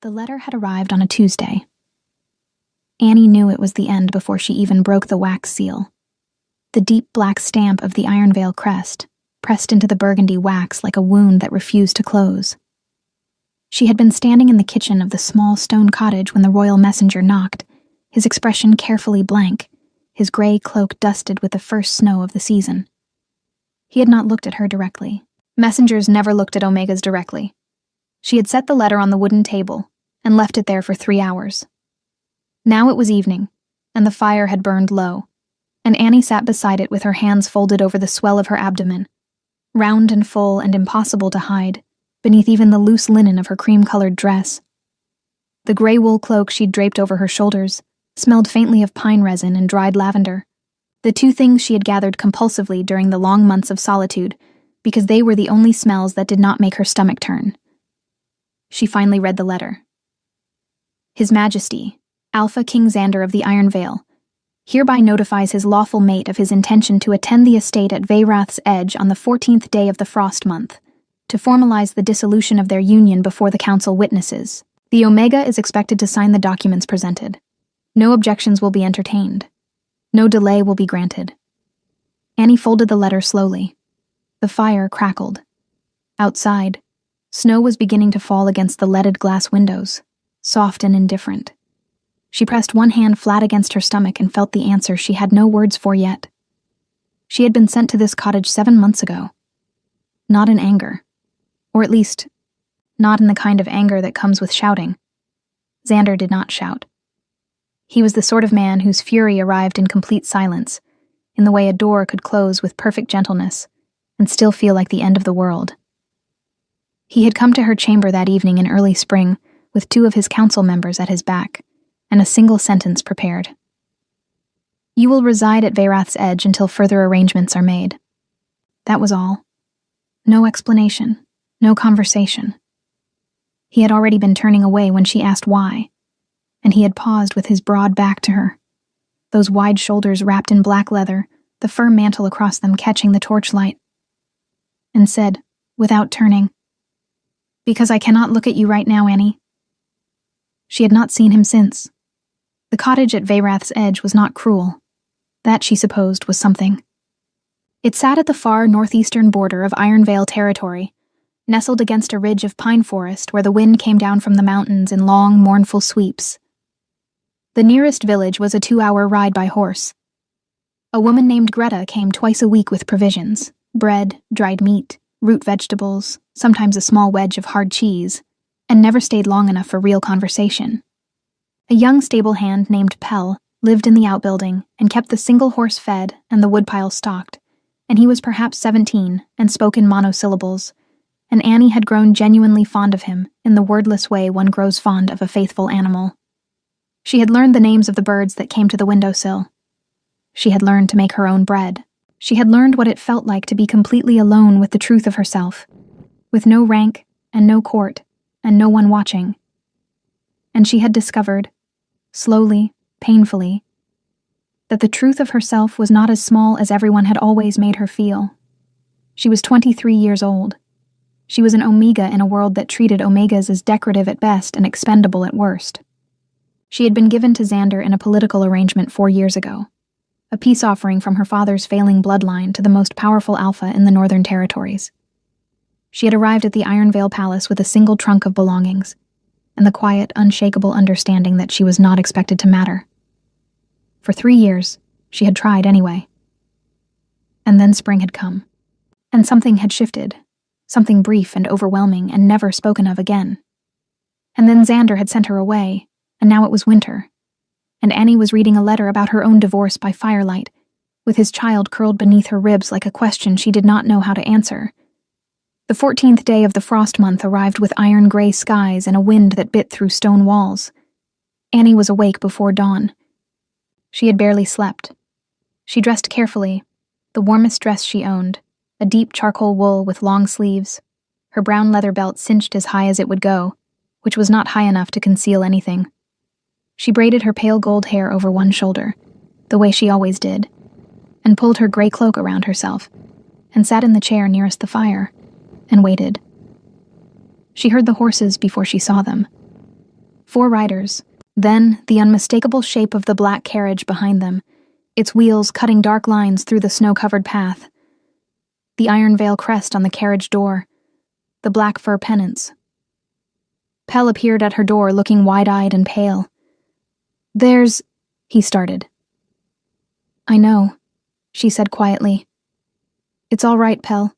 The letter had arrived on a Tuesday. Annie knew it was the end before she even broke the wax seal. The deep black stamp of the Ironvale crest, pressed into the burgundy wax like a wound that refused to close. She had been standing in the kitchen of the small stone cottage when the royal messenger knocked, his expression carefully blank, his gray cloak dusted with the first snow of the season. He had not looked at her directly. Messengers never looked at Omegas directly. She had set the letter on the wooden table and left it there for 3 hours. Now it was evening, and the fire had burned low, and Annie sat beside it with her hands folded over the swell of her abdomen, round and full and impossible to hide, beneath even the loose linen of her cream-colored dress. The gray wool cloak she'd draped over her shoulders smelled faintly of pine resin and dried lavender, the two things she had gathered compulsively during the long months of solitude, because they were the only smells that did not make her stomach turn. She finally read the letter. His Majesty, Alpha King Xander of the Iron Vale, hereby notifies his lawful mate of his intention to attend the estate at Veyrath's Edge on the 14th day of the frost month, to formalize the dissolution of their union before the council witnesses. The Omega is expected to sign the documents presented. No objections will be entertained. No delay will be granted. Annie folded the letter slowly. The fire crackled. Outside, snow was beginning to fall against the leaded glass windows, soft and indifferent. She pressed one hand flat against her stomach and felt the answer she had no words for yet. She had been sent to this cottage 7 months ago. Not in anger. Or at least, not in the kind of anger that comes with shouting. Xander did not shout. He was the sort of man whose fury arrived in complete silence, in the way a door could close with perfect gentleness and still feel like the end of the world. He had come to her chamber that evening in early spring with 2 of his council members at his back, and a single sentence prepared. You will reside at Veyrath's Edge until further arrangements are made. That was all. No explanation, no conversation. He had already been turning away when she asked why, and he had paused with his broad back to her, those wide shoulders wrapped in black leather, the fur mantle across them catching the torchlight, and said, without turning, Because I cannot look at you right now, Annie. She had not seen him since. The cottage at Veyrath's Edge was not cruel. That, she supposed, was something. It sat at the far northeastern border of Ironvale territory, nestled against a ridge of pine forest where the wind came down from the mountains in long, mournful sweeps. The nearest village was a 2-hour ride by horse. A woman named Greta came twice a week with provisions, bread, dried meat, root vegetables, sometimes a small wedge of hard cheese, and never stayed long enough for real conversation. A young stable hand named Pell lived in the outbuilding and kept the single horse fed and the woodpile stocked, and he was perhaps 17 and spoke in monosyllables, and Annie had grown genuinely fond of him in the wordless way one grows fond of a faithful animal. She had learned the names of the birds that came to the windowsill. She had learned to make her own bread. She had learned what it felt like to be completely alone with the truth of herself, with no rank and no court and no one watching. And she had discovered, slowly, painfully, that the truth of herself was not as small as everyone had always made her feel. She was 23 years old. She was an Omega in a world that treated Omegas as decorative at best and expendable at worst. She had been given to Xander in a political arrangement 4 years ago, a peace offering from her father's failing bloodline to the most powerful alpha in the Northern Territories. She had arrived at the Ironvale Palace with a single trunk of belongings, and the quiet, unshakable understanding that she was not expected to matter. For 3 years, she had tried anyway. And then spring had come, and something had shifted, something brief and overwhelming and never spoken of again. And then Xander had sent her away, and now it was winter, and Annie was reading a letter about her own divorce by firelight, with his child curled beneath her ribs like a question she did not know how to answer. The 14th day of the frost month arrived with iron-gray skies and a wind that bit through stone walls. Annie was awake before dawn. She had barely slept. She dressed carefully, the warmest dress she owned, a deep charcoal wool with long sleeves, her brown leather belt cinched as high as it would go, which was not high enough to conceal anything. She braided her pale gold hair over one shoulder, the way she always did, and pulled her gray cloak around herself, and sat in the chair nearest the fire, and waited. She heard the horses before she saw them, 4 riders, then the unmistakable shape of the black carriage behind them, its wheels cutting dark lines through the snow-covered path. The iron veil crest on the carriage door, the black fur pennants. Pell appeared at her door looking wide-eyed and pale. "There's—" he started. "I know," she said quietly. "It's all right, Pell.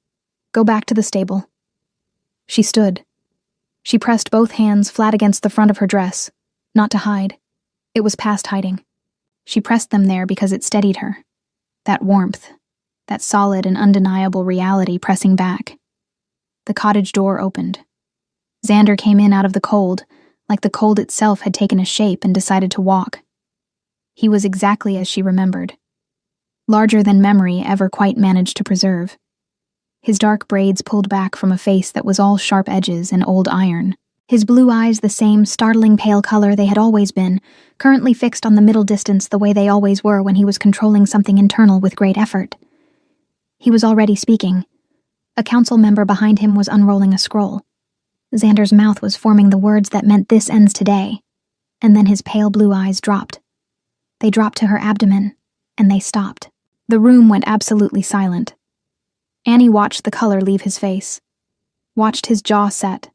Go back to the stable." She stood. She pressed both hands flat against the front of her dress, not to hide. It was past hiding. She pressed them there because it steadied her. That warmth, that solid and undeniable reality pressing back. The cottage door opened. Xander came in out of the cold, like the cold itself had taken a shape and decided to walk. He was exactly as she remembered. Larger than memory ever quite managed to preserve. His dark braids pulled back from a face that was all sharp edges and old iron. His blue eyes the same startling pale color they had always been, currently fixed on the middle distance the way they always were when he was controlling something internal with great effort. He was already speaking. A council member behind him was unrolling a scroll. Xander's mouth was forming the words that meant this ends today, and then his pale blue eyes dropped. They dropped to her abdomen, and they stopped. The room went absolutely silent. Annie watched the color leave his face, watched his jaw set,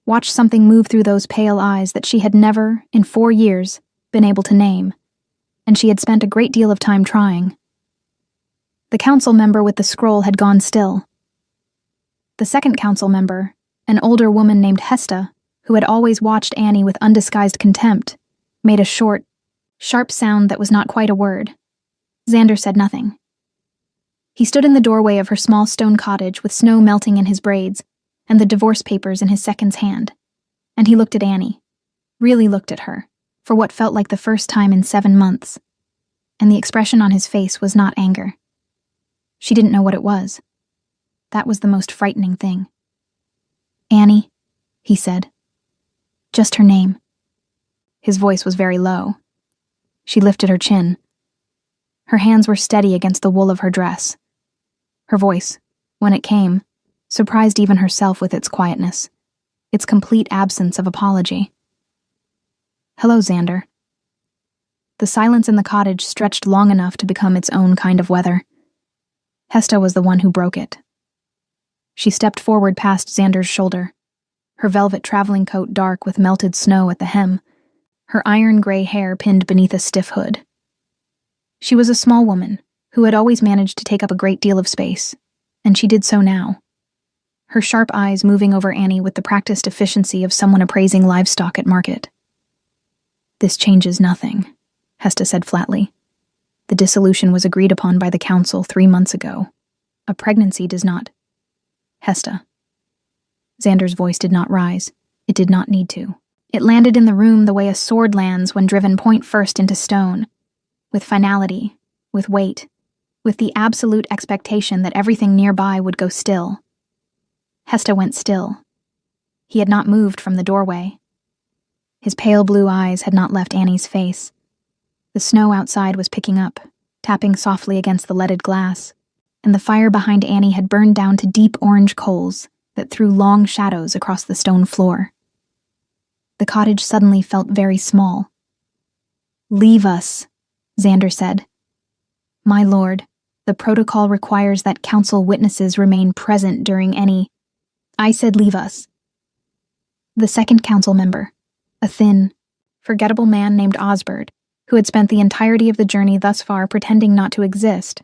watched something move through those pale eyes that she had never, in 4 years, been able to name, and she had spent a great deal of time trying. The council member with the scroll had gone still. The second council member, an older woman named Hesta, who had always watched Annie with undisguised contempt, made a short, sharp sound that was not quite a word. Xander said nothing. He stood in the doorway of her small stone cottage with snow melting in his braids and the divorce papers in his second's hand, and he looked at Annie, really looked at her, for what felt like the first time in 7 months, and the expression on his face was not anger. She didn't know what it was. That was the most frightening thing. "Annie," he said. Just her name. His voice was very low. She lifted her chin. Her hands were steady against the wool of her dress. Her voice, when it came, surprised even herself with its quietness, its complete absence of apology. "Hello, Xander." The silence in the cottage stretched long enough to become its own kind of weather. Hesta was the one who broke it. She stepped forward past Xander's shoulder, her velvet traveling coat dark with melted snow at the hem, her iron-gray hair pinned beneath a stiff hood. She was a small woman who had always managed to take up a great deal of space, and she did so now. Her sharp eyes moving over Annie with the practiced efficiency of someone appraising livestock at market. "This changes nothing," Hesta said flatly. "The dissolution was agreed upon by the council 3 months ago. A pregnancy does not—" "Hesta." Xander's voice did not rise. It did not need to. It landed in the room the way a sword lands when driven point first into stone, with finality, with weight, with the absolute expectation that everything nearby would go still. Hesta went still. He had not moved from the doorway. His pale blue eyes had not left Annie's face. The snow outside was picking up, tapping softly against the leaded glass, and the fire behind Annie had burned down to deep orange coals that threw long shadows across the stone floor. The cottage suddenly felt very small. "Leave us," Xander said. "My lord, the protocol requires that council witnesses remain present during any—" "I said leave us." The second council member, a thin, forgettable man named Osbert, who had spent the entirety of the journey thus far pretending not to exist,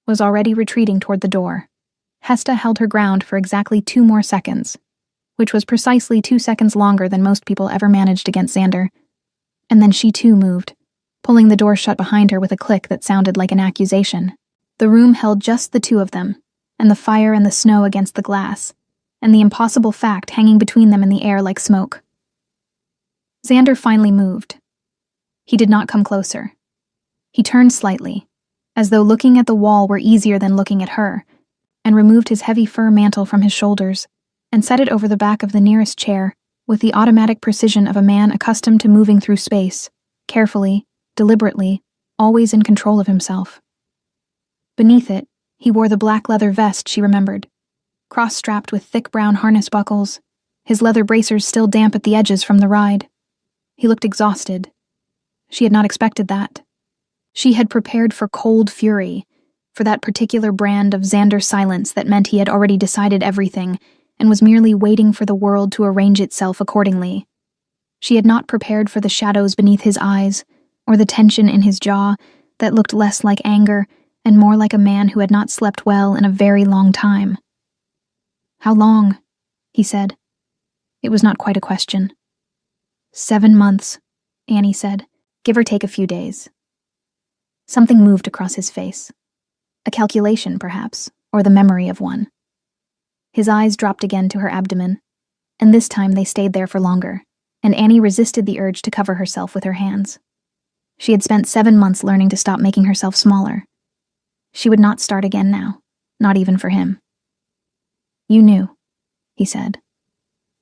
was already retreating toward the door. Hesta held her ground for exactly 2 more seconds, which was precisely 2 seconds longer than most people ever managed against Xander, and then she too moved, pulling the door shut behind her with a click that sounded like an accusation. The room held just the 2 of them, and the fire and the snow against the glass, and the impossible fact hanging between them in the air like smoke. Xander finally moved. He did not come closer. He turned slightly, as though looking at the wall were easier than looking at her, and removed his heavy fur mantle from his shoulders and set it over the back of the nearest chair with the automatic precision of a man accustomed to moving through space, carefully, deliberately, always in control of himself. Beneath it, he wore the black leather vest she remembered, cross-strapped with thick brown harness buckles, his leather bracers still damp at the edges from the ride. He looked exhausted. She had not expected that. She had prepared for cold fury, for that particular brand of Xander silence that meant he had already decided everything and was merely waiting for the world to arrange itself accordingly. She had not prepared for the shadows beneath his eyes, or the tension in his jaw that looked less like anger and more like a man who had not slept well in a very long time. "How long?" he said. It was not quite a question. 7 months, Annie said, give or take a few days. Something moved across his face. A calculation, perhaps, or the memory of one. His eyes dropped again to her abdomen, and this time they stayed there for longer, and Annie resisted the urge to cover herself with her hands. She had spent 7 months learning to stop making herself smaller. She would not start again now, not even for him. "You knew," he said,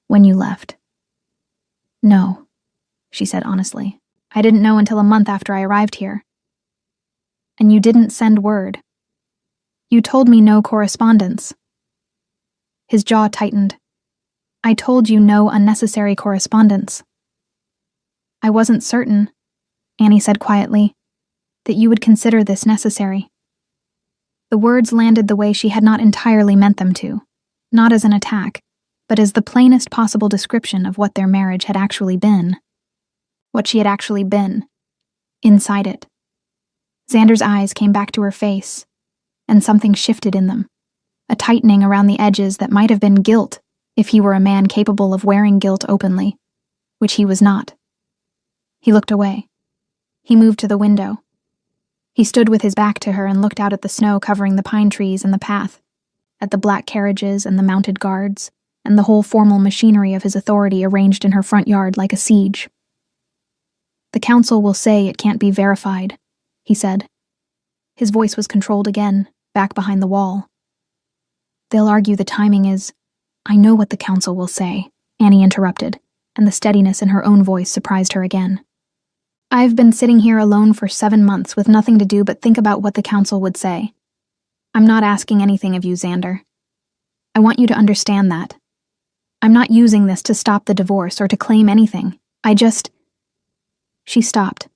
"when you left." "No," she said honestly. "I didn't know until a month after I arrived here." "And you didn't send word. You told me no correspondence." His jaw tightened. "I told you no unnecessary correspondence." "I wasn't certain," Annie said quietly, "that you would consider this necessary." The words landed the way she had not entirely meant them to, not as an attack, but as the plainest possible description of what their marriage had actually been. What she had actually been, inside it. Xander's eyes came back to her face, and something shifted in them, a tightening around the edges that might have been guilt if he were a man capable of wearing guilt openly, which he was not. He looked away. He moved to the window. He stood with his back to her and looked out at the snow covering the pine trees and the path, at the black carriages and the mounted guards, and the whole formal machinery of his authority arranged in her front yard like a siege. "The council will say it can't be verified," he said. His voice was controlled again, back behind the wall. "They'll argue the timing is—" "I know what the council will say," Annie interrupted, and the steadiness in her own voice surprised her again. "I've been sitting here alone for 7 months with nothing to do but think about what the council would say. I'm not asking anything of you, Xander. I want you to understand that. I'm not using this to stop the divorce or to claim anything. I just—" She stopped,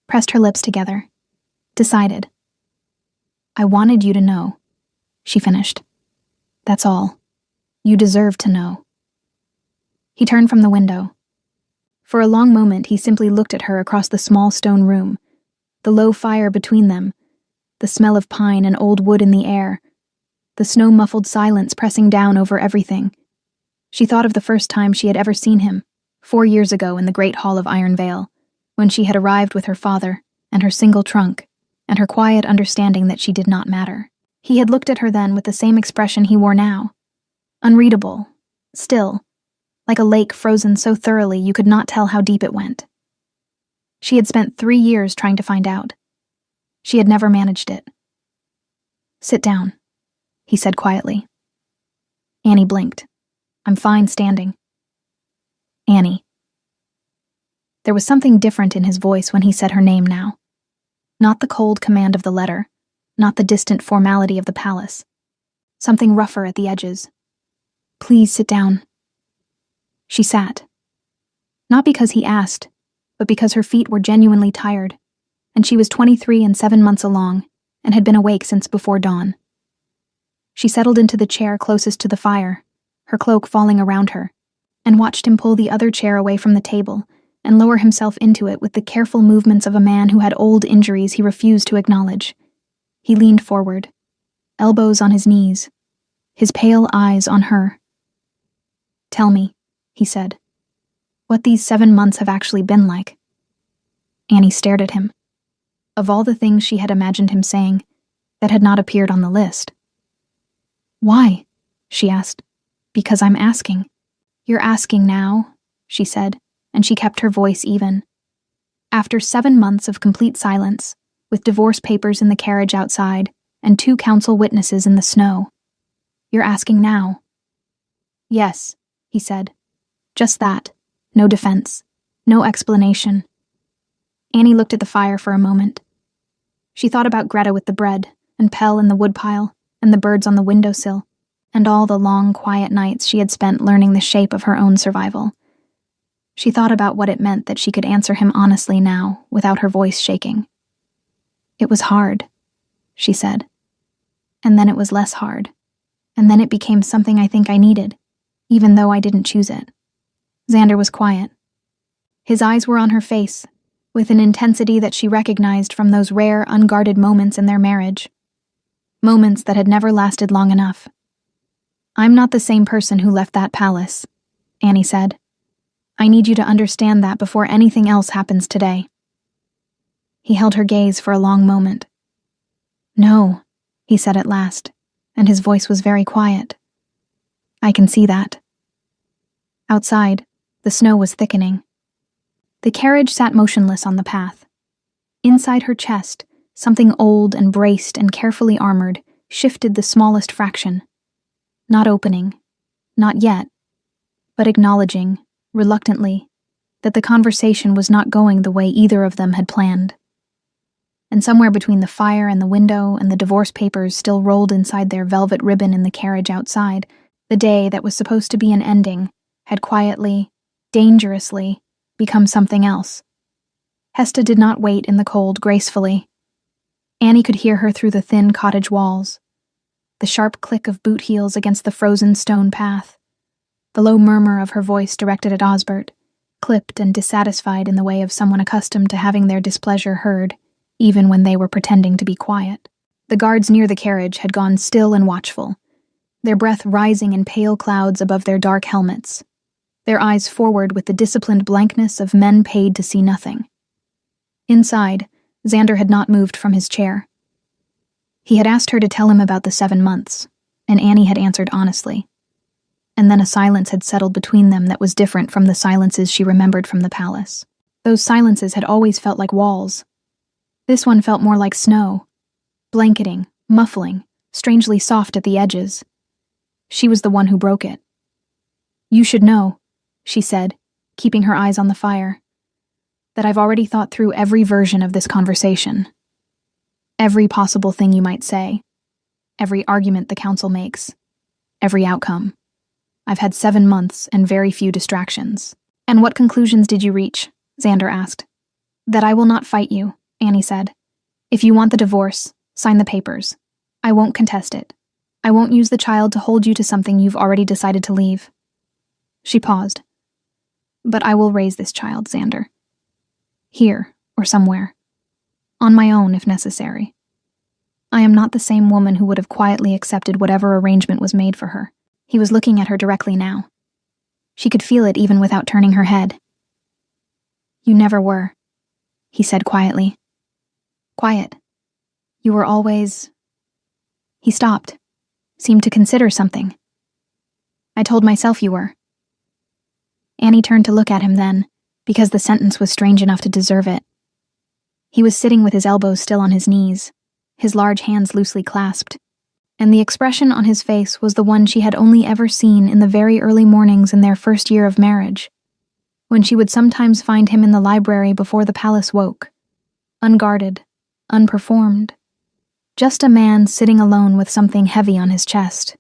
pressed her lips together, decided. "I wanted you to know," she finished. "That's all. You deserve to know." He turned from the window. For a long moment he simply looked at her across the small stone room, the low fire between them, the smell of pine and old wood in the air, the snow-muffled silence pressing down over everything. She thought of the first time she had ever seen him, 4 years ago in the great hall of Iron Vale, when she had arrived with her father and her single trunk, and her quiet understanding that she did not matter. He had looked at her then with the same expression he wore now, unreadable, still, like a lake frozen so thoroughly you could not tell how deep it went. She had spent 3 years trying to find out. She had never managed it. "Sit down," he said quietly. Annie blinked. "I'm fine standing." "Annie." There was something different in his voice when he said her name now. Not the cold command of the letter, not the distant formality of the palace. Something rougher at the edges. "Please sit down." She sat. Not because he asked, but because her feet were genuinely tired, and she was 23 and 7 months along, and had been awake since before dawn. She settled into the chair closest to the fire, her cloak falling around her, and watched him pull the other chair away from the table and lower himself into it with the careful movements of a man who had old injuries he refused to acknowledge. He leaned forward, elbows on his knees, his pale eyes on her. "Tell me," he said, "what these 7 months have actually been like." Annie stared at him. Of all the things she had imagined him saying, that had not appeared on the list. "Why?" she asked. "Because I'm asking." "You're asking now," she said, and she kept her voice even. "After 7 months of complete silence, with divorce papers in the carriage outside and 2 council witnesses in the snow. You're asking now." "Yes," he said. Just that. No defense. No explanation. Annie looked at the fire for a moment. She thought about Greta with the bread, and Pell in the woodpile, and the birds on the windowsill, and all the long, quiet nights she had spent learning the shape of her own survival. She thought about what it meant that she could answer him honestly now, without her voice shaking. "It was hard," she said. "And then it was less hard. And then it became something I think I needed, even though I didn't choose it." Xander was quiet. His eyes were on her face, with an intensity that she recognized from those rare, unguarded moments in their marriage. Moments that had never lasted long enough. "I'm not the same person who left that palace," Annie said. "I need you to understand that before anything else happens today." He held her gaze for a long moment. "No," he said at last, and his voice was very quiet. "I can see that." Outside, the snow was thickening. The carriage sat motionless on the path. Inside her chest, something old and braced and carefully armored shifted the smallest fraction. Not opening, not yet, but acknowledging, reluctantly, that the conversation was not going the way either of them had planned. And somewhere between the fire and the window and the divorce papers still rolled inside their velvet ribbon in the carriage outside, the day that was supposed to be an ending had quietly, dangerously, become something else. Hesta did not wait in the cold gracefully. Annie could hear her through the thin cottage walls. The sharp click of boot heels against the frozen stone path. The low murmur of her voice directed at Osbert, clipped and dissatisfied in the way of someone accustomed to having their displeasure heard, even when they were pretending to be quiet. The guards near the carriage had gone still and watchful, their breath rising in pale clouds above their dark helmets, their eyes forward with the disciplined blankness of men paid to see nothing. Inside, Xander had not moved from his chair. He had asked her to tell him about the 7 months, and Annie had answered honestly. And then a silence had settled between them that was different from the silences she remembered from the palace. Those silences had always felt like walls. This one felt more like snow, blanketing, muffling, strangely soft at the edges. She was the one who broke it. "You should know," she said, keeping her eyes on the fire, "that I've already thought through every version of this conversation. Every possible thing you might say, every argument the council makes, every outcome. I've had 7 months and very few distractions." "And what conclusions did you reach?" Xander asked. "That I will not fight you," Annie said. "If you want the divorce, sign the papers. I won't contest it. I won't use the child to hold you to something you've already decided to leave." She paused. "But I will raise this child, Xander. Here, or somewhere. On my own, if necessary. I am not the same woman who would have quietly accepted whatever arrangement was made for her." He was looking at her directly now. She could feel it even without turning her head. "You never were," he said quietly. "Quiet. You were always—" He stopped, seemed to consider something. "I told myself you were." Annie turned to look at him then, because the sentence was strange enough to deserve it. He was sitting with his elbows still on his knees, his large hands loosely clasped, and the expression on his face was the one she had only ever seen in the very early mornings in their first year of marriage, when she would sometimes find him in the library before the palace woke, unguarded, unperformed, just a man sitting alone with something heavy on his chest.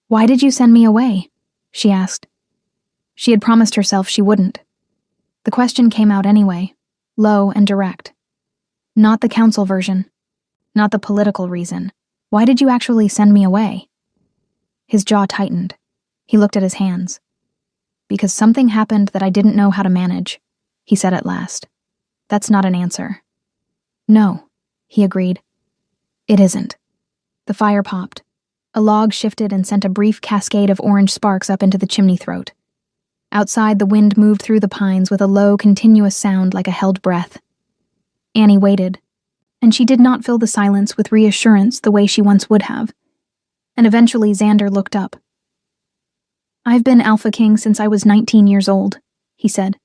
"Why did you send me away?" she asked. She had promised herself she wouldn't. The question came out anyway, low and direct. Not the council version, not the political reason. "Why did you actually send me away?" His jaw tightened. He looked at his hands. "Because something happened that I didn't know how to manage," he said at last. "That's not an answer." "No," he agreed. "It isn't." The fire popped. A log shifted and sent a brief cascade of orange sparks up into the chimney throat. Outside, the wind moved through the pines with a low, continuous sound like a held breath. Annie waited, and she did not fill the silence with reassurance the way she once would have. And eventually Xander looked up. "I've been Alpha King since I was 19 years old," he said.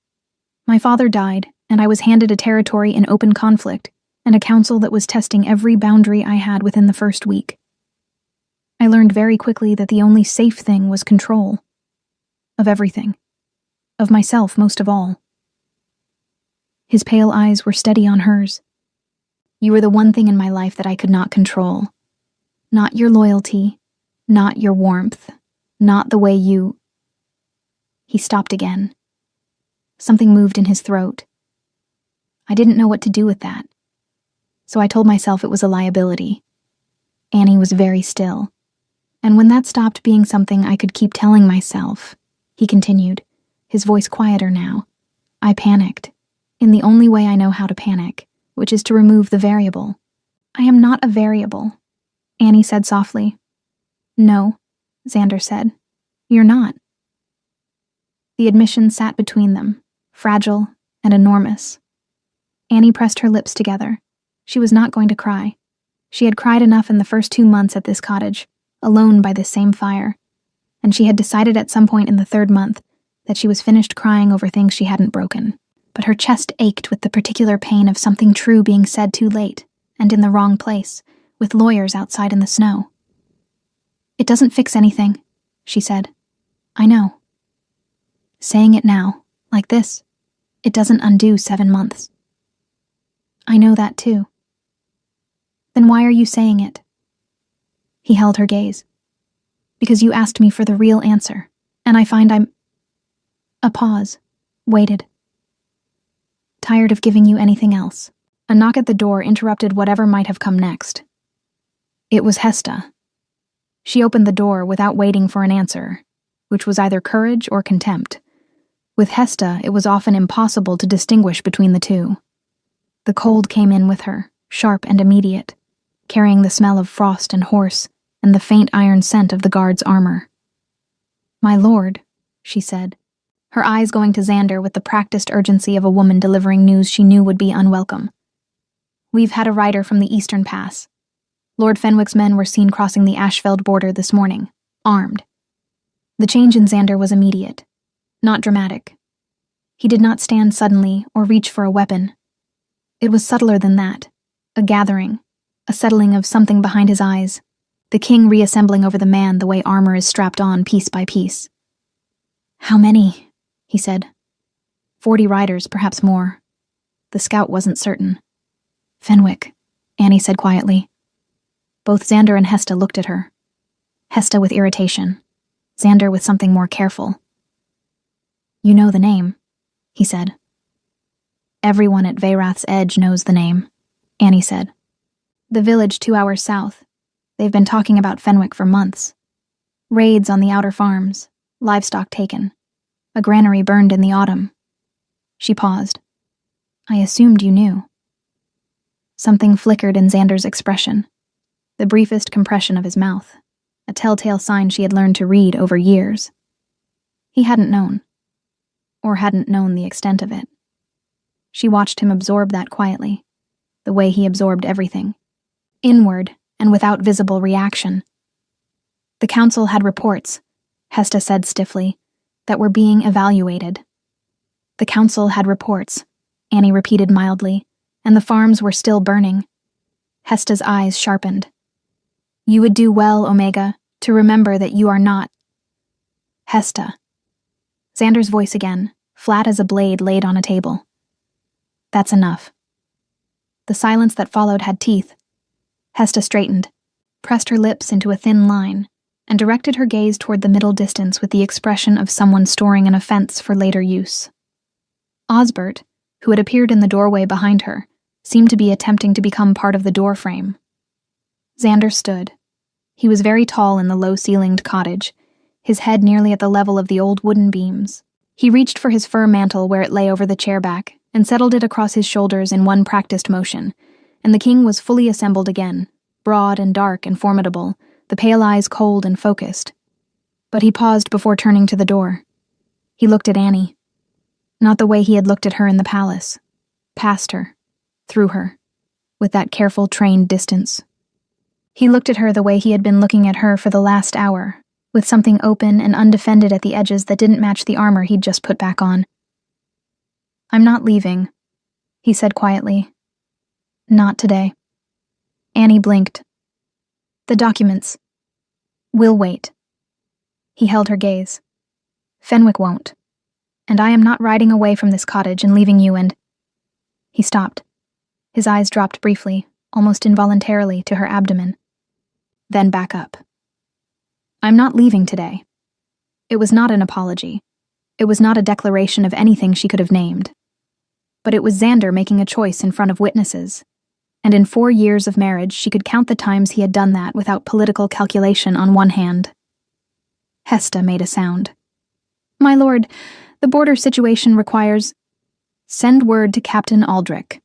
"My father died, and I was handed a territory in open conflict, and a council that was testing every boundary I had within the first week. I learned very quickly that the only safe thing was control. Of everything. Of myself most of all." His pale eyes were steady on hers. "You were the one thing in my life that I could not control. Not your loyalty, not your warmth, not the way you—" He stopped again. Something moved in his throat. I didn't know what to do with that, so I told myself it was a liability. Annie was very still, and when that stopped being something I could keep telling myself, he continued, his voice quieter now, I panicked, in the only way I know how to panic, which is to remove the variable. I am not a variable, Annie said softly. No, Xander said. You're not. The admission sat between them, fragile and enormous. Annie pressed her lips together. She was not going to cry. She had cried enough in the first 2 months at this cottage, alone by this same fire, and she had decided at some point in the 3rd month that she was finished crying over things she hadn't broken. But her chest ached with the particular pain of something true being said too late, and in the wrong place, with lawyers outside in the snow. It doesn't fix anything, she said. I know. Saying it now, like this, it doesn't undo 7 months. I know that too. Then why are you saying it? He held her gaze. Because you asked me for the real answer, and I find I'm... A pause. Waited. Tired of giving you anything else. A knock at the door interrupted whatever might have come next. It was Hesta. She opened the door without waiting for an answer, which was either courage or contempt. With Hesta, it was often impossible to distinguish between the two. The cold came in with her, sharp and immediate, carrying the smell of frost and horse and the faint iron scent of the guard's armor. My lord, she said, her eyes going to Xander with the practiced urgency of a woman delivering news she knew would be unwelcome. We've had a rider from the eastern pass. Lord Fenwick's men were seen crossing the Ashfeld border this morning, armed. The change in Xander was immediate, not dramatic. He did not stand suddenly or reach for a weapon. It was subtler than that, a gathering, a settling of something behind his eyes, the king reassembling over the man the way armor is strapped on piece by piece. How many? He said. 40 riders, perhaps more. The scout wasn't certain. Fenwick, Annie said quietly. Both Xander and Hesta looked at her. Hesta with irritation, Xander with something more careful. You know the name, he said. Everyone at Veyrath's Edge knows the name, Annie said. The village 2 hours south. They've been talking about Fenwick for months. Raids on the outer farms, livestock taken. A granary burned in the autumn. She paused. I assumed you knew. Something flickered in Xander's expression. The briefest compression of his mouth, a telltale sign she had learned to read over years. He hadn't known. Or hadn't known the extent of it. She watched him absorb that quietly, the way he absorbed everything. Inward and without visible reaction. The council had reports, Hesta said stiffly, that were being evaluated. The council had reports, Annie repeated mildly, and the farms were still burning. Hesta's eyes sharpened. You would do well, Omega, to remember that you are not. Hesta. Xander's voice again, flat as a blade laid on a table. That's enough. The silence that followed had teeth. Hesta straightened, pressed her lips into a thin line, and directed her gaze toward the middle distance with the expression of someone storing an offense for later use. Osbert, who had appeared in the doorway behind her, seemed to be attempting to become part of the door frame. Xander stood. He was very tall in the low-ceilinged cottage, his head nearly at the level of the old wooden beams. He reached for his fur mantle where it lay over the chair back and settled it across his shoulders in one practiced motion, and the king was fully assembled again, broad and dark and formidable, the pale eyes cold and focused. But he paused before turning to the door. He looked at Annie. Not the way he had looked at her in the palace. Past her. Through her. With that careful, trained distance. He looked at her the way he had been looking at her for the last hour, with something open and undefended at the edges that didn't match the armor he'd just put back on. I'm not leaving, he said quietly. Not today. Annie blinked. The documents. We'll wait. He held her gaze. Fenwick won't. And I am not riding away from this cottage and leaving you and... He stopped. His eyes dropped briefly, almost involuntarily, to her abdomen. Then back up. I'm not leaving today. It was not an apology. It was not a declaration of anything she could have named. But it was Xander making a choice in front of witnesses. And in 4 years of marriage, she could count the times he had done that without political calculation on one hand. Hesta made a sound. "My lord, the border situation requires—" "Send word to Captain Aldrich,"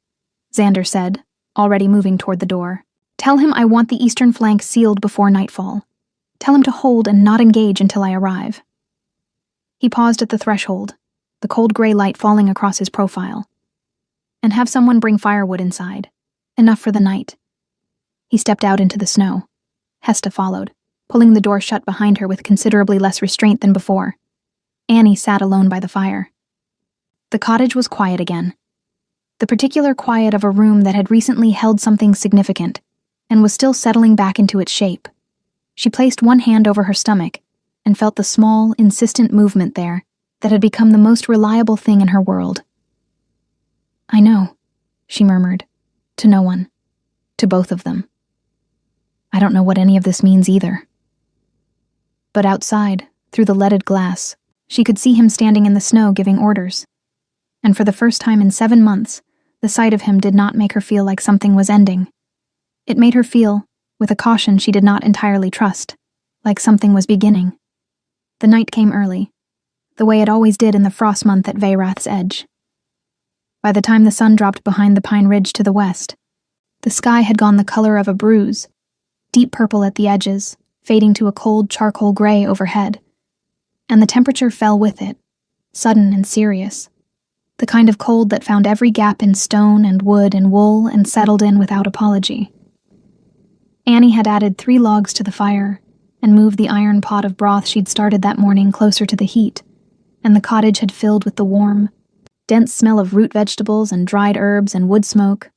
Xander said, already moving toward the door. "Tell him I want the eastern flank sealed before nightfall. Tell him to hold and not engage until I arrive." He paused at the threshold, the cold gray light falling across his profile. "And have someone bring firewood inside. Enough for the night." He stepped out into the snow. Hesta followed, pulling the door shut behind her with considerably less restraint than before. Annie sat alone by the fire. The cottage was quiet again. The particular quiet of a room that had recently held something significant and was still settling back into its shape. She placed one hand over her stomach and felt the small, insistent movement there that had become the most reliable thing in her world. "I know," she murmured, to no one, to both of them. "I don't know what any of this means either." But outside, through the leaded glass, she could see him standing in the snow giving orders. And for the first time in 7 months, the sight of him did not make her feel like something was ending. It made her feel, with a caution she did not entirely trust, like something was beginning. The night came early, the way it always did in the frost month at Veyrath's edge. By the time the sun dropped behind the pine ridge to the west, the sky had gone the color of a bruise, deep purple at the edges, fading to a cold charcoal gray overhead. And the temperature fell with it, sudden and serious, the kind of cold that found every gap in stone and wood and wool and settled in without apology. Annie had added 3 logs to the fire and moved the iron pot of broth she'd started that morning closer to the heat, and the cottage had filled with the warm, dense smell of root vegetables and dried herbs and wood smoke.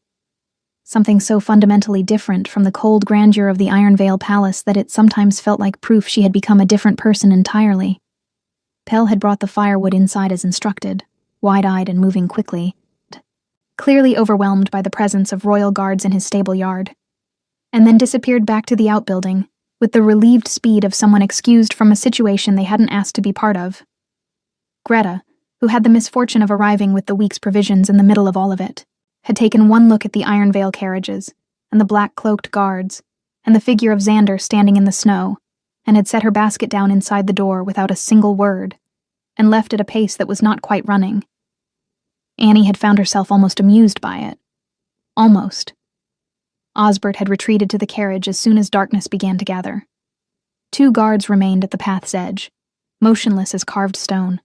Something so fundamentally different from the cold grandeur of the Ironvale Palace that it sometimes felt like proof she had become a different person entirely. Pell had brought the firewood inside as instructed, wide-eyed and moving quickly, clearly overwhelmed by the presence of royal guards in his stable yard, and then disappeared back to the outbuilding with the relieved speed of someone excused from a situation they hadn't asked to be part of. Greta, who had the misfortune of arriving with the week's provisions in the middle of all of it, had taken one look at the Ironvale carriages, and the black-cloaked guards, and the figure of Xander standing in the snow, and had set her basket down inside the door without a single word, and left at a pace that was not quite running. Annie had found herself almost amused by it. Almost. Osbert had retreated to the carriage as soon as darkness began to gather. 2 guards remained at the path's edge, motionless as carved stone.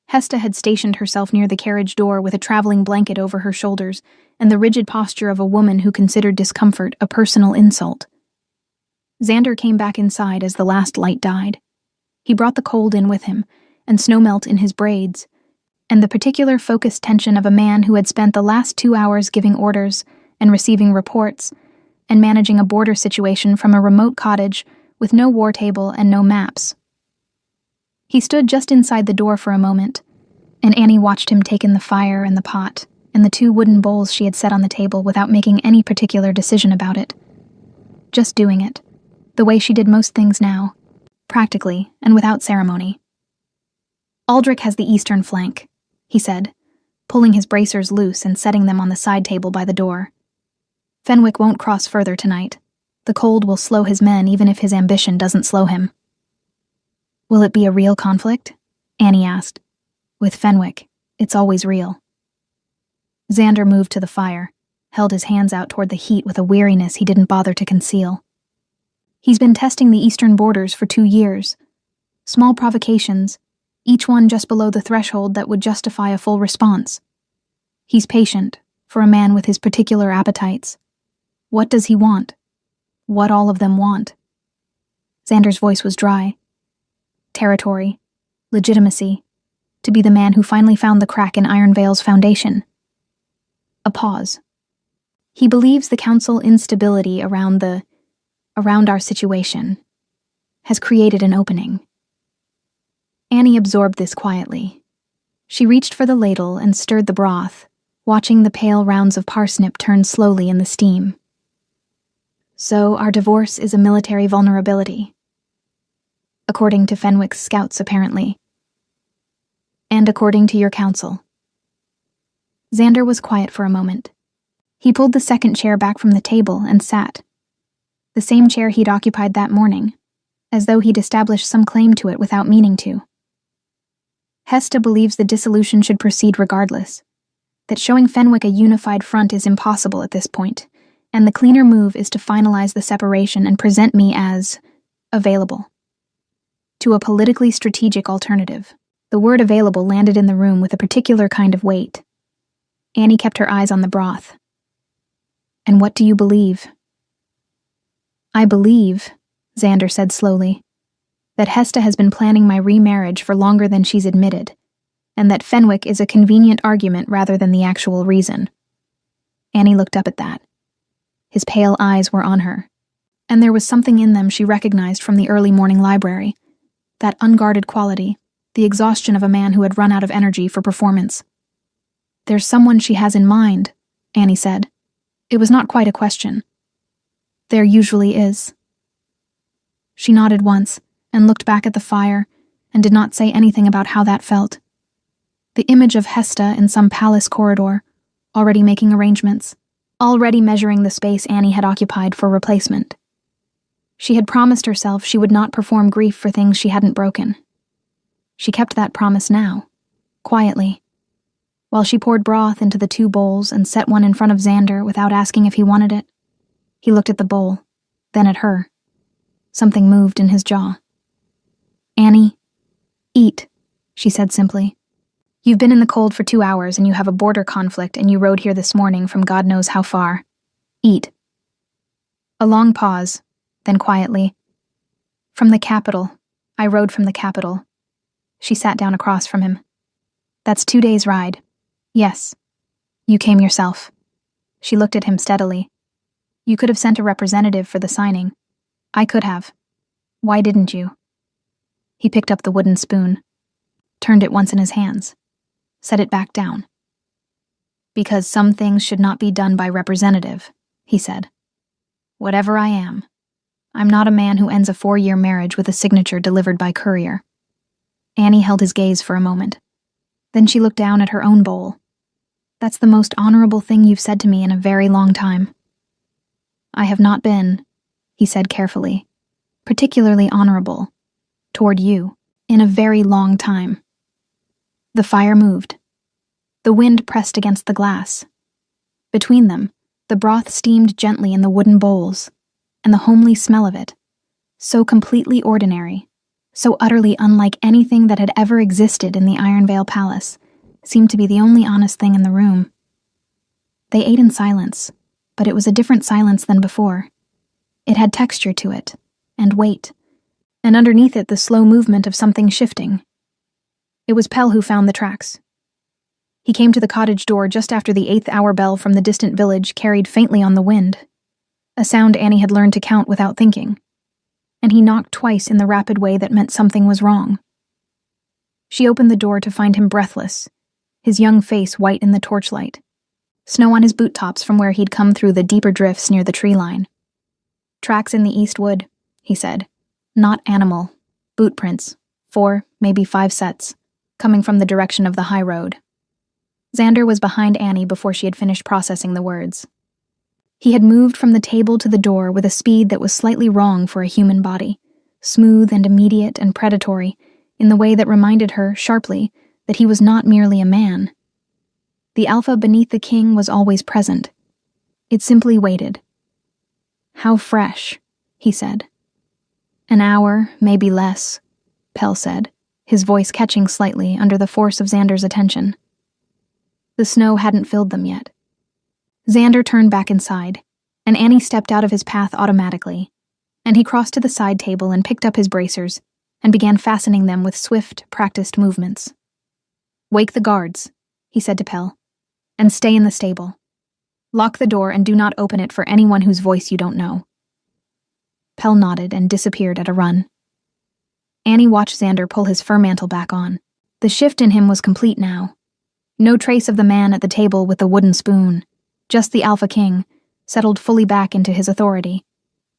Hesta had stationed herself near the carriage door with a traveling blanket over her shoulders and the rigid posture of a woman who considered discomfort a personal insult. Xander came back inside as the last light died. He brought the cold in with him, and snowmelt in his braids, and the particular focused tension of a man who had spent the last 2 hours giving orders and receiving reports and managing a border situation from a remote cottage with no war table and no maps. He stood just inside the door for a moment, and Annie watched him take in the fire and the pot and the 2 wooden bowls she had set on the table without making any particular decision about it. Just doing it, the way she did most things now, practically and without ceremony. "Aldrich has the eastern flank," he said, pulling his bracers loose and setting them on the side table by the door. "Fenwick won't cross further tonight. The cold will slow his men even if his ambition doesn't slow him." "Will it be a real conflict?" Annie asked. "With Fenwick, it's always real." Xander moved to the fire, held his hands out toward the heat with a weariness he didn't bother to conceal. "He's been testing the eastern borders for 2 years. Small provocations, each one just below the threshold that would justify a full response. He's patient, for a man with his particular appetites. What does he want? What all of them want?" Xander's voice was dry. Territory, legitimacy, to be the man who finally found the crack in Ironvale's foundation. A pause. "He believes the council instability around our situation has created an opening." Annie absorbed this quietly. She reached for the ladle and stirred the broth, watching the pale rounds of parsnip turn slowly in the steam. "So our divorce is a military vulnerability. According to Fenwick's scouts, apparently." And according to your counsel. Xander was quiet for a moment. He pulled the second chair back from the table and sat. The same chair he'd occupied that morning, as though he'd established some claim to it without meaning to. Hesta believes the dissolution should proceed regardless, that showing Fenwick a unified front is impossible at this point, and the cleaner move is to finalize the separation and present me as available to a politically strategic alternative. The word available landed in the room with a particular kind of weight. Annie kept her eyes on the broth. And what do you believe? I believe, Xander said slowly, that Hesta has been planning my remarriage for longer than she's admitted, and that Fenwick is a convenient argument rather than the actual reason. Annie looked up at that. His pale eyes were on her, and there was something in them she recognized from the early morning library, that unguarded quality, the exhaustion of a man who had run out of energy for performance. There's someone she has in mind, Annie said. It was not quite a question. There usually is. She nodded once and looked back at the fire and did not say anything about how that felt. The image of Hesta in some palace corridor, already making arrangements, already measuring the space Annie had occupied for replacement. She had promised herself she would not perform grief for things she hadn't broken. She kept that promise now, quietly, while she poured broth into the 2 bowls and set one in front of Xander without asking if he wanted it. He looked at the bowl, then at her. Something moved in his jaw. Annie, eat, she said simply. You've been in the cold for 2 hours and you have a border conflict and you rode here this morning from God knows how far. Eat. A long pause, then quietly. From the capital. I rode from the capital. She sat down across from him. That's 2 days' ride. Yes. You came yourself. She looked at him steadily. You could have sent a representative for the signing. I could have. Why didn't you? He picked up the wooden spoon, turned it once in his hands, set it back down. Because some things should not be done by representative, he said. Whatever I am, I'm not a man who ends a 4-year marriage with a signature delivered by courier. Annie held his gaze for a moment. Then she looked down at her own bowl. That's the most honorable thing you've said to me in a very long time. I have not been, he said carefully, particularly honorable, toward you, in a very long time. The fire moved. The wind pressed against the glass. Between them, the broth steamed gently in the wooden bowls, and the homely smell of it, so completely ordinary, so utterly unlike anything that had ever existed in the Ironvale Palace, seemed to be the only honest thing in the room. They ate in silence, but it was a different silence than before. It had texture to it, and weight, and underneath it the slow movement of something shifting. It was Pell who found the tracks. He came to the cottage door just after the 8th hour bell from the distant village carried faintly on the wind, a sound Annie had learned to count without thinking, and he knocked twice in the rapid way that meant something was wrong. She opened the door to find him breathless, his young face white in the torchlight, snow on his boot tops from where he'd come through the deeper drifts near the tree line. Tracks in the east wood, he said. Not animal. Boot prints. 4, maybe 5 sets, coming from the direction of the high road. Xander was behind Annie before she had finished processing the words. He had moved from the table to the door with a speed that was slightly wrong for a human body, smooth and immediate and predatory, in the way that reminded her, sharply, that he was not merely a man. The alpha beneath the king was always present. It simply waited. How fresh, he said. An hour, maybe less, Pell said, his voice catching slightly under the force of Xander's attention. The snow hadn't filled them yet. Xander turned back inside, and Annie stepped out of his path automatically, and he crossed to the side table and picked up his bracers and began fastening them with swift, practiced movements. Wake the guards, he said to Pell, and stay in the stable. Lock the door and do not open it for anyone whose voice you don't know. Pell nodded and disappeared at a run. Annie watched Xander pull his fur mantle back on. The shift in him was complete now. No trace of the man at the table with the wooden spoon, just the Alpha King, settled fully back into his authority,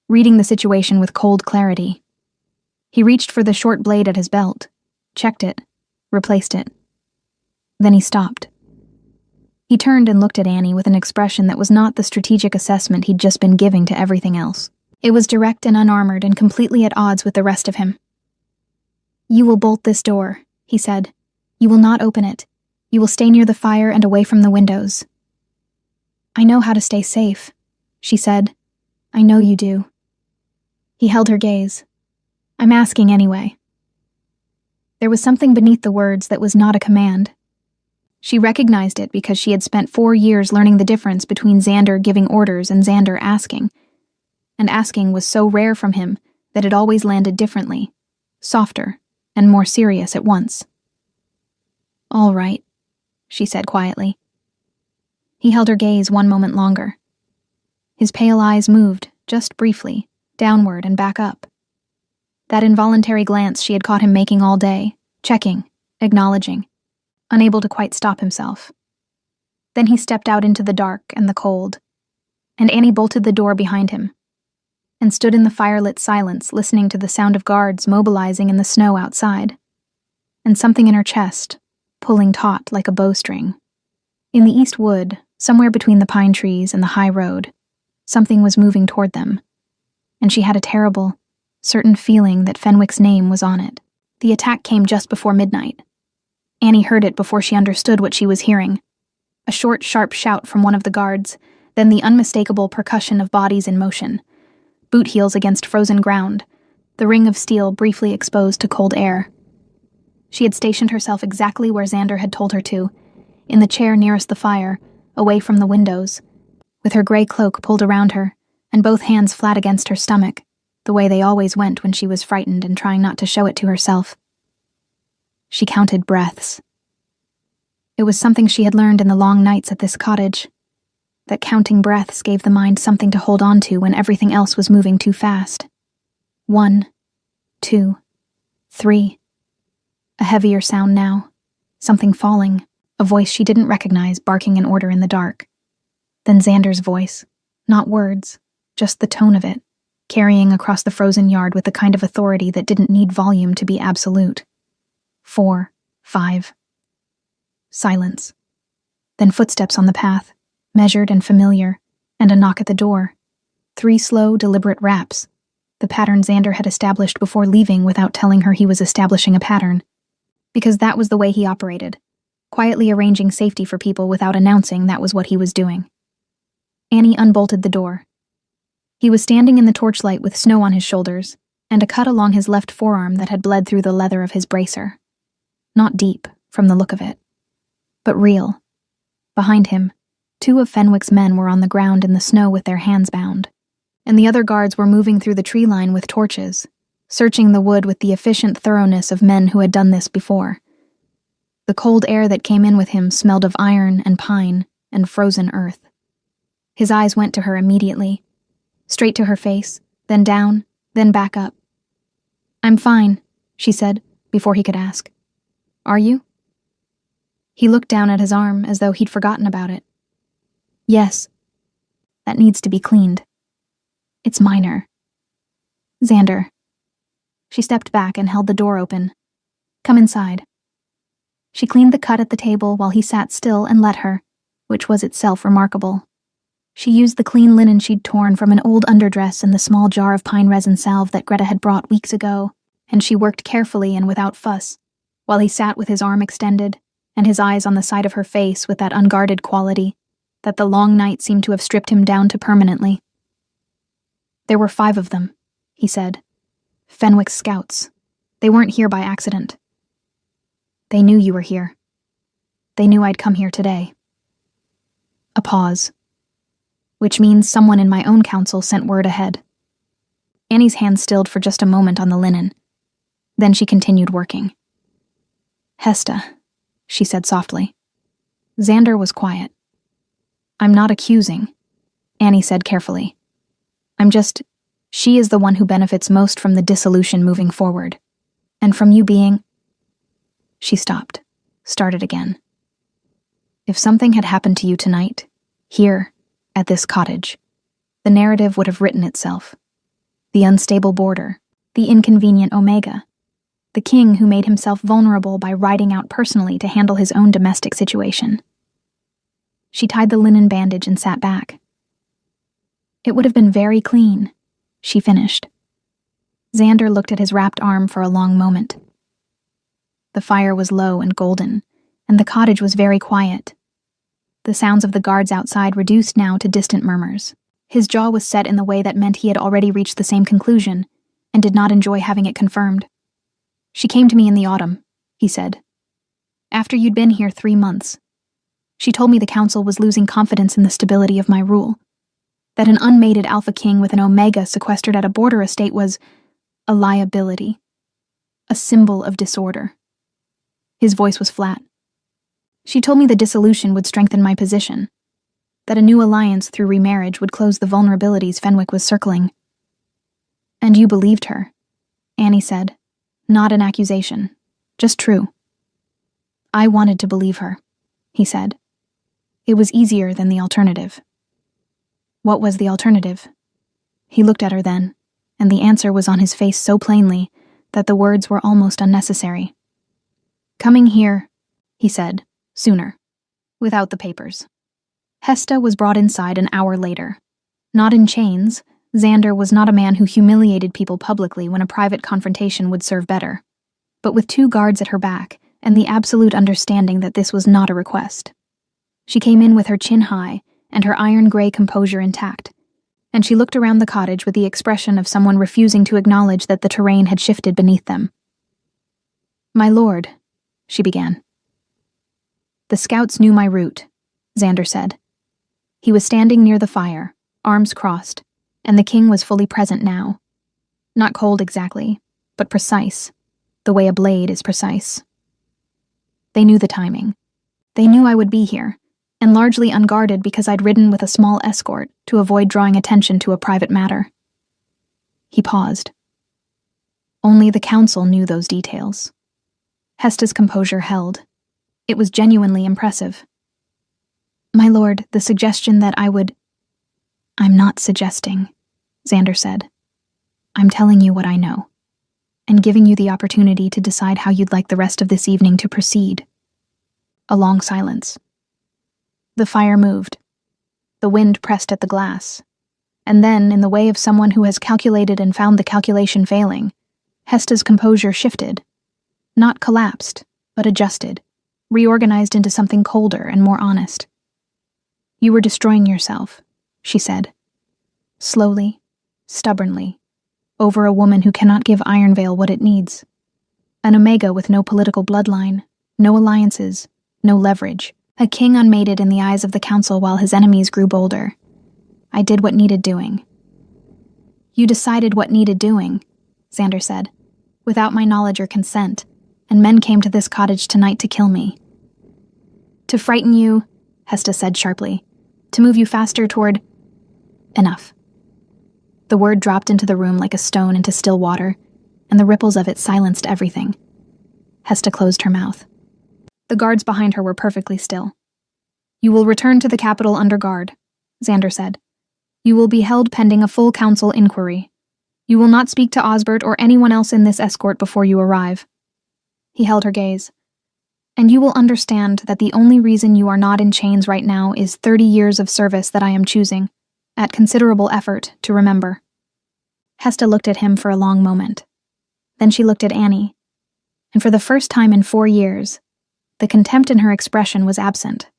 reading the situation with cold clarity. He reached for the short blade at his belt, checked it, replaced it, Then he stopped. He turned and looked at Annie with an expression that was not the strategic assessment he'd just been giving to everything else. It was direct and unarmored and completely at odds with the rest of him. "You will bolt this door," he said. "You will not open it. You will stay near the fire and away from the windows." "I know how to stay safe," she said. "I know you do." He held her gaze. "I'm asking anyway." There was something beneath the words that was not a command. She recognized it because she had spent 4 years learning the difference between Xander giving orders and Xander asking. And asking was so rare from him that it always landed differently, softer, and more serious at once. "All right," she said quietly. He held her gaze one moment longer. His pale eyes moved, just briefly, downward and back up. That involuntary glance she had caught him making all day, checking, acknowledging, unable to quite stop himself. Then he stepped out into the dark and the cold, and Annie bolted the door behind him, and stood in the firelit silence listening to the sound of guards mobilizing in the snow outside, and something in her chest, pulling taut like a bowstring. In the east wood, somewhere between the pine trees and the high road, something was moving toward them, and she had a terrible, certain feeling that Fenwick's name was on it. The attack came just before midnight. Annie heard it before she understood what she was hearing. A short, sharp shout from one of the guards, then the unmistakable percussion of bodies in motion. Boot heels against frozen ground, the ring of steel briefly exposed to cold air. She had stationed herself exactly where Xander had told her to, in the chair nearest the fire, away from the windows, with her gray cloak pulled around her, and both hands flat against her stomach, the way they always went when she was frightened and trying not to show it to herself. She counted breaths. It was something she had learned in the long nights at this cottage, that counting breaths gave the mind something to hold on to when everything else was moving too fast. 1, 2, 3. A heavier sound now, something falling, a voice she didn't recognize barking an order in the dark. Then Xander's voice, not words, just the tone of it, carrying across the frozen yard with the kind of authority that didn't need volume to be absolute. 4, 5. Silence. Then footsteps on the path, measured and familiar, and a knock at the door. 3 slow, deliberate raps, the pattern Xander had established before leaving without telling her he was establishing a pattern. Because that was the way he operated, quietly arranging safety for people without announcing that was what he was doing. Annie unbolted the door. He was standing in the torchlight with snow on his shoulders, and a cut along his left forearm that had bled through the leather of his bracer. Not deep, from the look of it, but real. Behind him, 2 of Fenwick's men were on the ground in the snow with their hands bound, and the other guards were moving through the tree line with torches, searching the wood with the efficient thoroughness of men who had done this before. The cold air that came in with him smelled of iron and pine and frozen earth. His eyes went to her immediately, straight to her face, then down, then back up. "I'm fine," she said, before he could ask. "Are you?" He looked down at his arm as though he'd forgotten about it. "Yes. That needs to be cleaned. It's minor." "Xander." She stepped back and held the door open. "Come inside." She cleaned the cut at the table while he sat still and let her, which was itself remarkable. She used the clean linen she'd torn from an old underdress and the small jar of pine resin salve that Greta had brought weeks ago, and she worked carefully and without fuss, while he sat with his arm extended, and his eyes on the side of her face with that unguarded quality that the long night seemed to have stripped him down to permanently. "There were 5 of them," he said. "Fenwick's scouts. They weren't here by accident. They knew you were here. They knew I'd come here today." A pause. "Which means someone in my own council sent word ahead." Annie's hand stilled for just a moment on the linen. Then she continued working. "Hesta," she said softly. Xander was quiet. "I'm not accusing," Annie said carefully. She is the one who benefits most from the dissolution moving forward. And from you being..." She stopped, started again. "If something had happened to you tonight, here, at this cottage, the narrative would have written itself. The unstable border, the inconvenient Omega. the king who made himself vulnerable by riding out personally to handle his own domestic situation. She tied the linen bandage and sat back. It would have been very clean, she finished. Xander looked at his wrapped arm for a long moment. The fire was low and golden, and the cottage was very quiet. The sounds of the guards outside reduced now to distant murmurs. His jaw was set in the way that meant he had already reached the same conclusion, and did not enjoy having it confirmed. She came to me in the autumn, he said. After you'd been here 3 months. She told me the council was losing confidence in the stability of my rule. That an unmated alpha king with an omega sequestered at a border estate was a liability. A symbol of disorder. His voice was flat. She told me the dissolution would strengthen my position, that a new alliance through remarriage would close the vulnerabilities Fenwick was circling. And you believed her, Annie said. Not an accusation, just true. I wanted to believe her, he said. It was easier than the alternative. What was the alternative? He looked at her then, and the answer was on his face so plainly that the words were almost unnecessary. Coming here, he said, sooner, without the papers. Hesta was brought inside an hour later. Not in chains, Xander was not a man who humiliated people publicly when a private confrontation would serve better, but with 2 guards at her back and the absolute understanding that this was not a request. She came in with her chin high and her iron-gray composure intact, and she looked around the cottage with the expression of someone refusing to acknowledge that the terrain had shifted beneath them. My lord, she began. The scouts knew my route, Xander said. He was standing near the fire, arms crossed, and the king was fully present now. Not cold exactly, but precise, the way a blade is precise. They knew the timing. They knew I would be here, and largely unguarded because I'd ridden with a small escort to avoid drawing attention to a private matter. He paused. Only the council knew those details. Hesta's composure held. It was genuinely impressive. My lord, the suggestion that I would... I'm not suggesting, Xander said. I'm telling you what I know, and giving you the opportunity to decide how you'd like the rest of this evening to proceed. A long silence. The fire moved. The wind pressed at the glass. And then, in the way of someone who has calculated and found the calculation failing, Hesta's composure shifted. Not collapsed, but adjusted, reorganized into something colder and more honest. You were destroying yourself, she said. Slowly, stubbornly, over a woman who cannot give Ironvale what it needs. An omega with no political bloodline, no alliances, no leverage. A king unmated in the eyes of the council while his enemies grew bolder. I did what needed doing. You decided what needed doing, Xander said, without my knowledge or consent, and men came to this cottage tonight to kill me. To frighten you, Hesta said sharply, to move you faster toward... Enough. The word dropped into the room like a stone into still water, and the ripples of it silenced everything. Hesta closed her mouth. The guards behind her were perfectly still. You will return to the capital under guard, Xander said. You will be held pending a full council inquiry. You will not speak to Osbert or anyone else in this escort before you arrive. He held her gaze. And you will understand that the only reason you are not in chains right now is 30 years of service that I am choosing, at considerable effort, to remember. Hesta looked at him for a long moment. Then she looked at Annie. And for the first time in 4 years, the contempt in her expression was absent,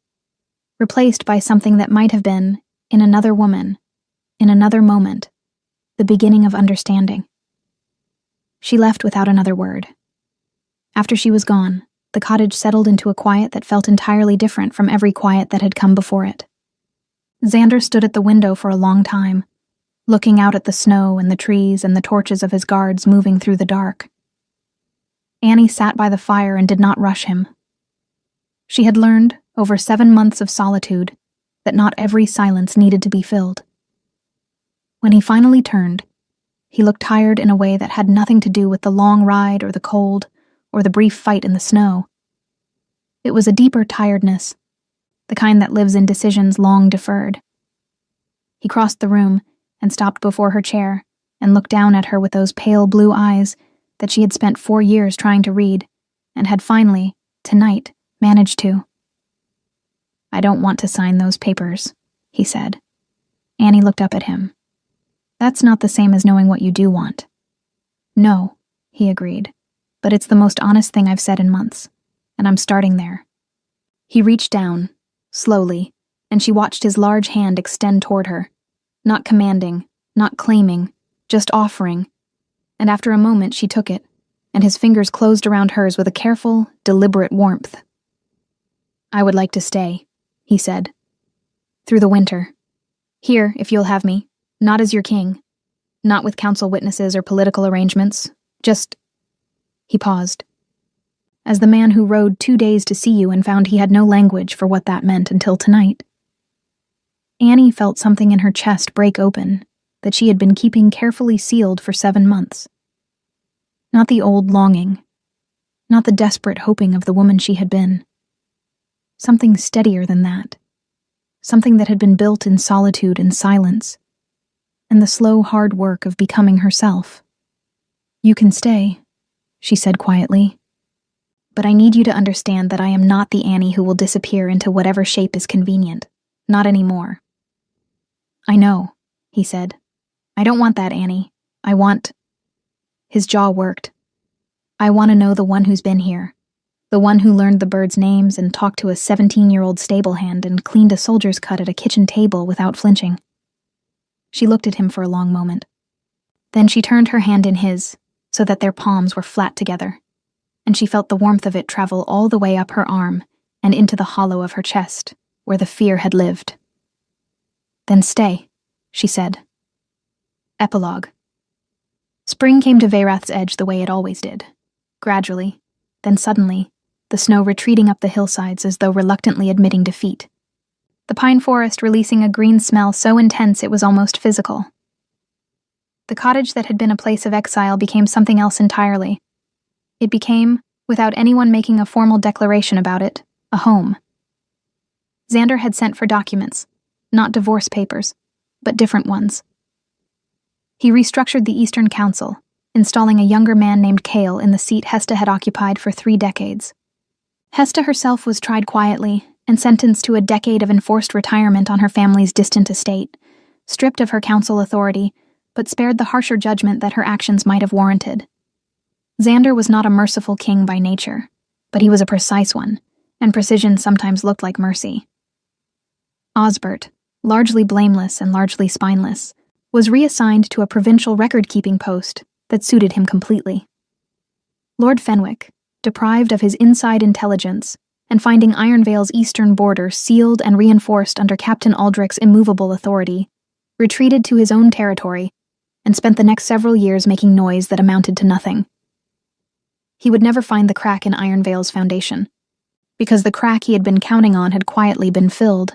replaced by something that might have been, in another woman, in another moment, the beginning of understanding. She left without another word. After she was gone, the cottage settled into a quiet that felt entirely different from every quiet that had come before it. Xander stood at the window for a long time, looking out at the snow and the trees and the torches of his guards moving through the dark. Annie sat by the fire and did not rush him. She had learned, over 7 months of solitude, that not every silence needed to be filled. When he finally turned, he looked tired in a way that had nothing to do with the long ride or the cold or the brief fight in the snow. It was a deeper tiredness, the kind that lives in decisions long deferred. He crossed the room and stopped before her chair and looked down at her with those pale blue eyes that she had spent 4 years trying to read, and had finally, tonight, managed to. "I don't want to sign those papers," he said. Annie looked up at him. "That's not the same as knowing what you do want." "No," he agreed, "but it's the most honest thing I've said in months, and I'm starting there." He reached down, slowly, and she watched his large hand extend toward her, not commanding, not claiming, just offering, and after a moment she took it, and his fingers closed around hers with a careful, deliberate warmth. "I would like to stay," he said. "Through the winter. Here, if you'll have me, not as your king, not with council witnesses or political arrangements, just—" He paused. "As the man who rode 2 days to see you and found he had no language for what that meant until tonight." Annie felt something in her chest break open that she had been keeping carefully sealed for 7 months. Not the old longing, not the desperate hoping of the woman she had been. Something steadier than that. Something that had been built in solitude and silence, and the slow, hard work of becoming herself. "You can stay," she said quietly. "But I need you to understand that I am not the Annie who will disappear into whatever shape is convenient. Not anymore." "I know," he said. "I don't want that, Annie. I want—" His jaw worked. "I want to know the one who's been here. The one who learned the birds' names and talked to a 17-year-old stable hand and cleaned a soldier's cut at a kitchen table without flinching." She looked at him for a long moment. Then she turned her hand in his, so that their palms were flat together, and she felt the warmth of it travel all the way up her arm and into the hollow of her chest, where the fear had lived. "Then stay," she said. Epilogue. Spring came to Veyrath's edge the way it always did, gradually, then suddenly, the snow retreating up the hillsides as though reluctantly admitting defeat. The pine forest releasing a green smell so intense it was almost physical. The cottage that had been a place of exile became something else entirely. It became, without anyone making a formal declaration about it, a home. Xander had sent for documents, not divorce papers, but different ones. He restructured the Eastern Council, installing a younger man named Kale in the seat Hesta had occupied for 3 decades. Hesta herself was tried quietly and sentenced to a decade of enforced retirement on her family's distant estate, stripped of her council authority, but spared the harsher judgment that her actions might have warranted. Xander was not a merciful king by nature, but he was a precise one, and precision sometimes looked like mercy. Osbert, largely blameless and largely spineless, was reassigned to a provincial record-keeping post that suited him completely. Lord Fenwick, deprived of his inside intelligence and finding Ironvale's eastern border sealed and reinforced under Captain Aldrich's immovable authority, retreated to his own territory and spent the next several years making noise that amounted to nothing. He would never find the crack in Ironvale's foundation, because the crack he had been counting on had quietly been filled.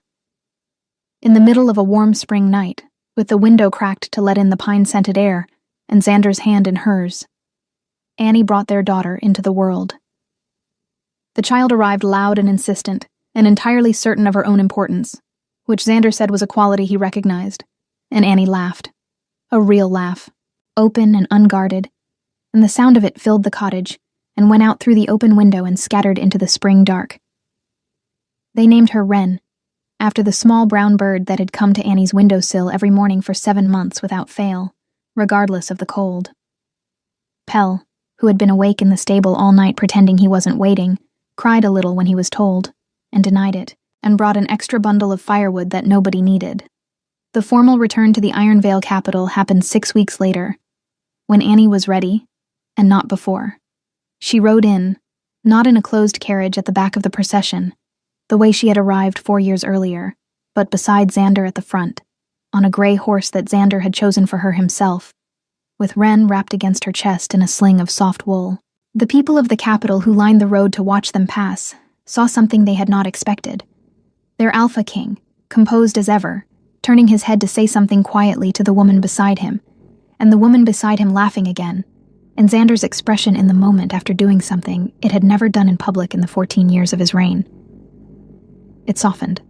In the middle of a warm spring night, with the window cracked to let in the pine-scented air, and Xander's hand in hers, Annie brought their daughter into the world. The child arrived loud and insistent, and entirely certain of her own importance, which Xander said was a quality he recognized, and Annie laughed. A real laugh, open and unguarded, and the sound of it filled the cottage and went out through the open window and scattered into the spring dark. They named her Wren, after the small brown bird that had come to Annie's windowsill every morning for 7 months without fail, regardless of the cold. Pell, who had been awake in the stable all night pretending he wasn't waiting, cried a little when he was told, and denied it, and brought an extra bundle of firewood that nobody needed. The formal return to the Ironvale capital happened 6 weeks later, when Annie was ready, and not before. She rode in, not in a closed carriage at the back of the procession, the way she had arrived 4 years earlier, but beside Xander at the front, on a gray horse that Xander had chosen for her himself, with Wren wrapped against her chest in a sling of soft wool. The people of the capital who lined the road to watch them pass saw something they had not expected. Their Alpha King, composed as ever, turning his head to say something quietly to the woman beside him, and the woman beside him laughing again, and Xander's expression in the moment after doing something it had never done in public in the 14 years of his reign. It softened.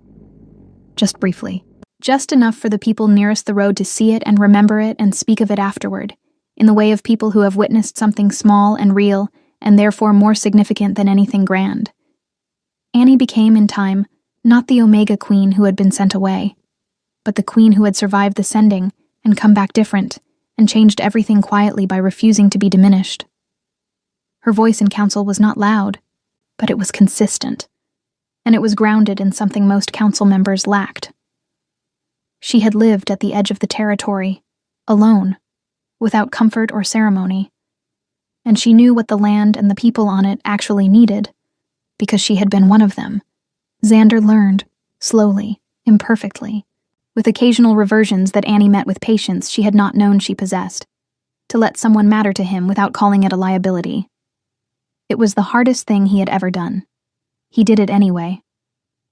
Just briefly. Just enough for the people nearest the road to see it and remember it and speak of it afterward, in the way of people who have witnessed something small and real, and therefore more significant than anything grand. Annie became, in time, not the Omega Queen who had been sent away, but the queen who had survived the sending and come back different, and changed everything quietly by refusing to be diminished. Her voice in council was not loud, but it was consistent, and it was grounded in something most council members lacked. She had lived at the edge of the territory, alone, without comfort or ceremony, and she knew what the land and the people on it actually needed, because she had been one of them. Xander learned, slowly, imperfectly, with occasional reversions that Annie met with patience she had not known she possessed, to let someone matter to him without calling it a liability. It was the hardest thing he had ever done. He did it anyway.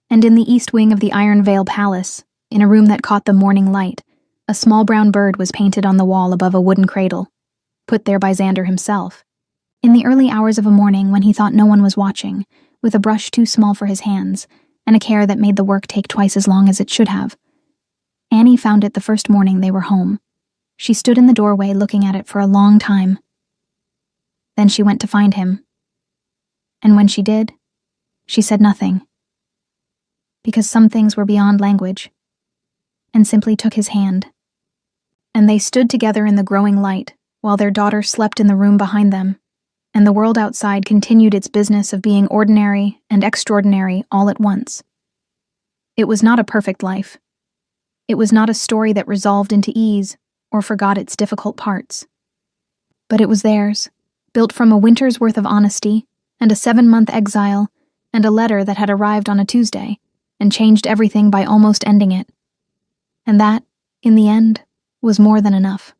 And in the east wing of the Iron Veil Palace, in a room that caught the morning light, a small brown bird was painted on the wall above a wooden cradle, put there by Xander himself. In the early hours of a morning when he thought no one was watching, with a brush too small for his hands, and a care that made the work take twice as long as it should have, Annie found it the first morning they were home. She stood in the doorway looking at it for a long time. Then she went to find him. And when she did, she said nothing. Because some things were beyond language, and simply took his hand. And they stood together in the growing light, while their daughter slept in the room behind them, and the world outside continued its business of being ordinary and extraordinary all at once. It was not a perfect life. It was not a story that resolved into ease or forgot its difficult parts. But it was theirs, built from a winter's worth of honesty, and a 7-month exile, and a letter that had arrived on a Tuesday, and changed everything by almost ending it. And that, in the end, was more than enough.